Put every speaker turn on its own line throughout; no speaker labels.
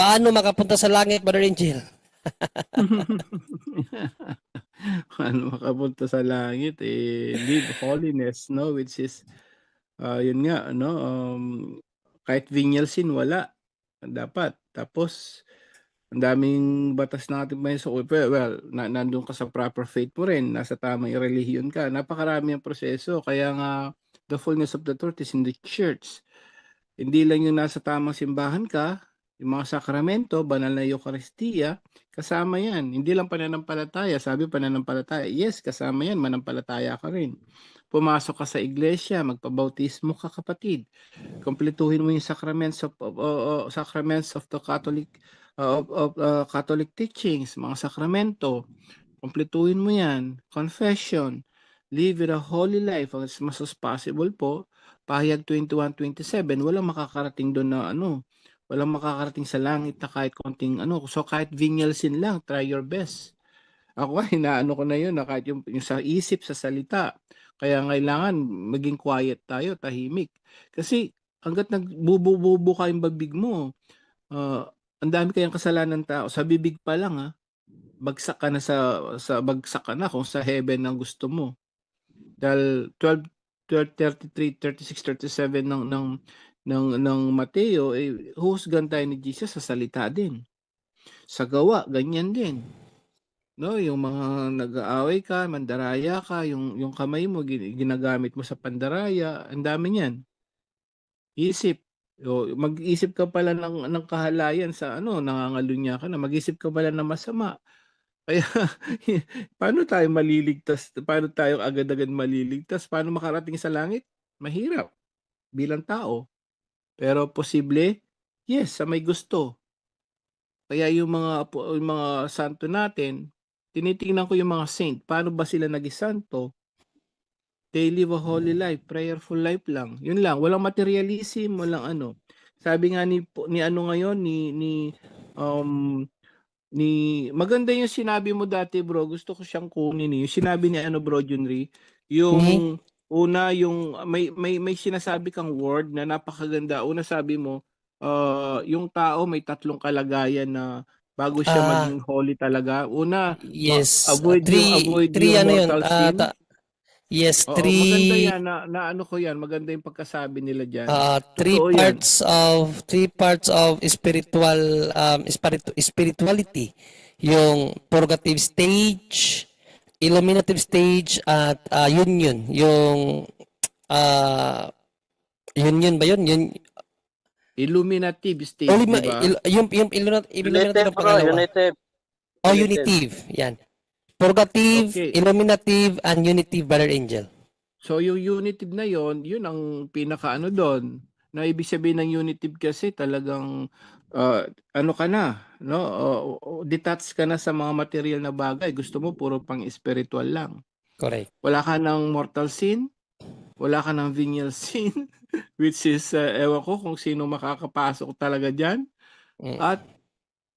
Paano makapunta sa langit, Brother Angel?
Paano makapunta sa langit? Live holiness, no? Which is, yun nga, no? Kahit venial sin, wala. Dapat. Tapos, ang daming batas ng ating Panginoon. So, well, nandun ka sa proper faith mo rin. Nasa tamang relihiyon ka. Napakarami ang proseso. Kaya nga, the fullness of the truth is in the church. Hindi lang yung nasa tamang simbahan ka, yung mga sakramento, banal na Eucharistia, kasama yan. Hindi lang pananampalataya. Sabi pananampalataya, yes, kasama yan, manampalataya ka rin. Pumasok ka sa iglesia, magpabautismo ka, kapatid. Kompletuhin mo yung sacraments of the Catholic teachings, mga sakramento. Kompletuhin mo yan. Confession. Live a holy life as much as possible po. Pahayag 21-27, walang makakarating doon na walang makakarating sa langit na kahit konting So kahit venial sin lang, try your best. Ako hinaano ko na yun na kahit yung sa isip, sa salita. Kaya kailangan maging quiet tayo, tahimik. Kasi hanggat nagbubububo ka yung babig mo, ang dami kayang kasalanan tao. Sa bibig pa lang bagsak ka na bagsak ka na kung sa heaven ang gusto mo. Dahil 12:33, 36, 37 ng Mateo, huhusgan tayo ni Jesus sa salita din. Sa gawa, ganyan din. No, yung mga nag-aaway ka, mandaraya ka, yung kamay mo ginagamit mo sa pandaraya, ang dami niyan. Isip. Mag-isip ka pala ng kahalayan sa nangangalunya ka na. Mag-isip ka pala ng masama. Kaya paano tayo maliligtas? Paano tayo agad-agad maliligtas? Paano makarating sa langit? Mahirap bilang tao. Pero posible, yes, sa may gusto. Kaya yung mga santo natin, tinitingnan ko yung mga saint. Paano ba sila naging santo? They live a holy life, prayerful life lang. Yun lang, walang materialism, walang Sabi nga ni ngayon maganda yung sinabi mo dati, bro. Gusto ko siyang kunin yung sinabi ni bro Junri, yung una yung may sinasabi kang word na napakaganda. Una sabi mo, yung tao may tatlong kalagayan na bago siya maging holy talaga. Una,
yes,
avoid yung mortal sin.
Yes,
Oo, maganda yan na ko yan. Maganda yung pagkasabi nila diyan.
Three parts of spirituality. Yung purgative stage, illuminative stage, at union. Yung union ba yun? Yung
illuminative stage, di ba?
Yung illuminative ang pangalawa. Unitive. Yan. Purgative, illuminative, and unitive, Brother Angel.
So yung unitive na yun ang pinaka doon. Na ibig sabihin ng unitive kasi talagang ka na, no? Detach ka na sa mga material na bagay. Gusto mo puro pang spiritual lang.
Correct.
Wala ka ng mortal sin, wala ka ng venial sin, which is ewan ko kung sino makakapasok talaga diyan. At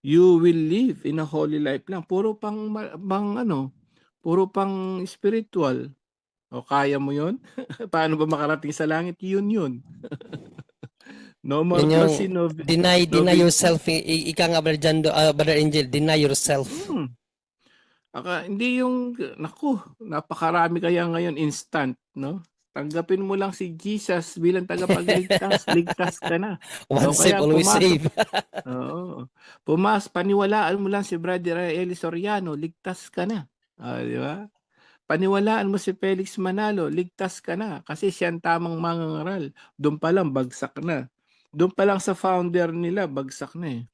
you will live in a holy life lang. Puro pang spiritual. O kaya mo yun? Paano ba makarating sa langit? Yun. No mortal sin.
Deny yourself. Ika nga, Brother Angel, deny yourself.
Hindi yung, napakarami kaya ngayon instant, no? Tanggapin mo lang si Jesus bilang tagapagligtas, ligtas ka na.
Once saved, always saved.
Oo. Paniwalaan mo lang si Brother Eli Soriano, ligtas ka na. Di ba? Paniwalaan mo si Felix Manalo, ligtas ka na. Kasi siya ang tamang mangangaral. Doon pa lang, bagsak na. Doon pa lang sa founder nila, bagsak na eh.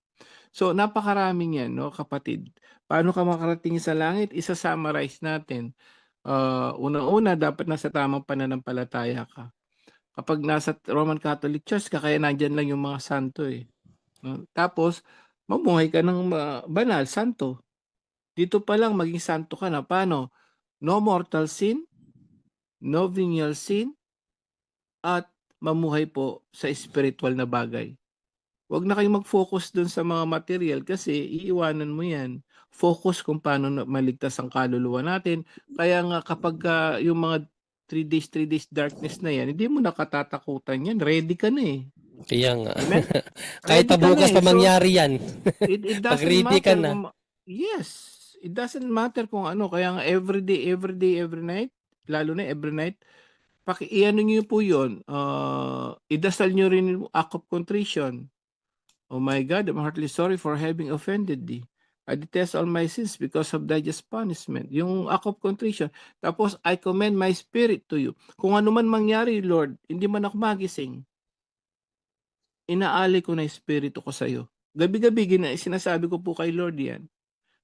So, napakaraming yan, no, kapatid. Paano ka makarating sa langit? Isa-summarize natin. Una-una, dapat nasa tamang pananampalataya ka. Kapag nasa Roman Catholic Church ka, kaya nandyan lang yung mga santo eh. No? Tapos, mamuhay ka ng banal, santo. Dito pa lang, maging santo ka na. Paano? No mortal sin, no venial sin, at mamuhay po sa spiritual na bagay. Huwag na kayong mag-focus dun sa mga material kasi iiwanan mo yan. Focus kung paano maligtas ang kaluluwa natin. Kaya nga kapag yung mga 3 days darkness na yan, hindi mo nakatatakutan yan. Ready ka na eh.
Kaya nga.
Amen?
Kahit
Ready
pa
ka na
bukas
eh.
pa
So,
mangyari yan.
it
Pag
doesn't
ready ka
matter
na.
kung yes, it doesn't matter kung ano. Kaya nga every day, every night, lalo na every night, i-ano nyo po yun, idasal nyo rin yung act of contrition. Oh my God, I'm heartily sorry for having offended thee. I detest all my sins because of thy just punishment. Yung act of contrition. Tapos, I commend my spirit to you. Kung ano man mangyari, Lord, hindi man ako magising, inaali ko na espiritu ko sa iyo. Gabi-gabi, sinasabi ko po kay Lord yan.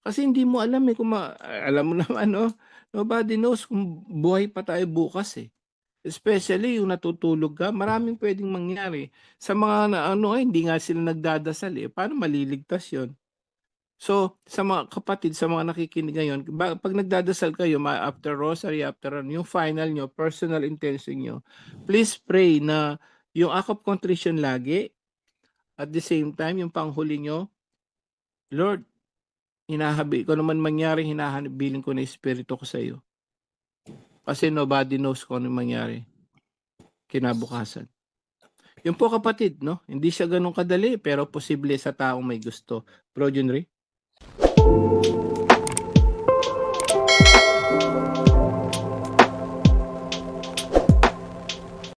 Kasi hindi mo alam eh, alam mo naman, no? Nobody knows kung buhay pa tayo bukas eh. Especially yung natutulog ka, maraming pwedeng mangyari. Sa mga hindi nga sila nagdadasal eh. Paano maliligtas yon? So, sa mga kapatid, sa mga nakikinig ngayon, pag nagdadasal kayo, after rosary, after yung final nyo, personal intention nyo, please pray na yung act of contrition lagi, at the same time, yung panghuli nyo, Lord, kung naman mangyari, hinahabilin ko na espiritu ko sa iyo. Kasi nobody knows kung ano mangyari kinabukasan. Yun po kapatid, no? Hindi siya ganun kadali, pero posible sa taong may gusto. Bro Junry?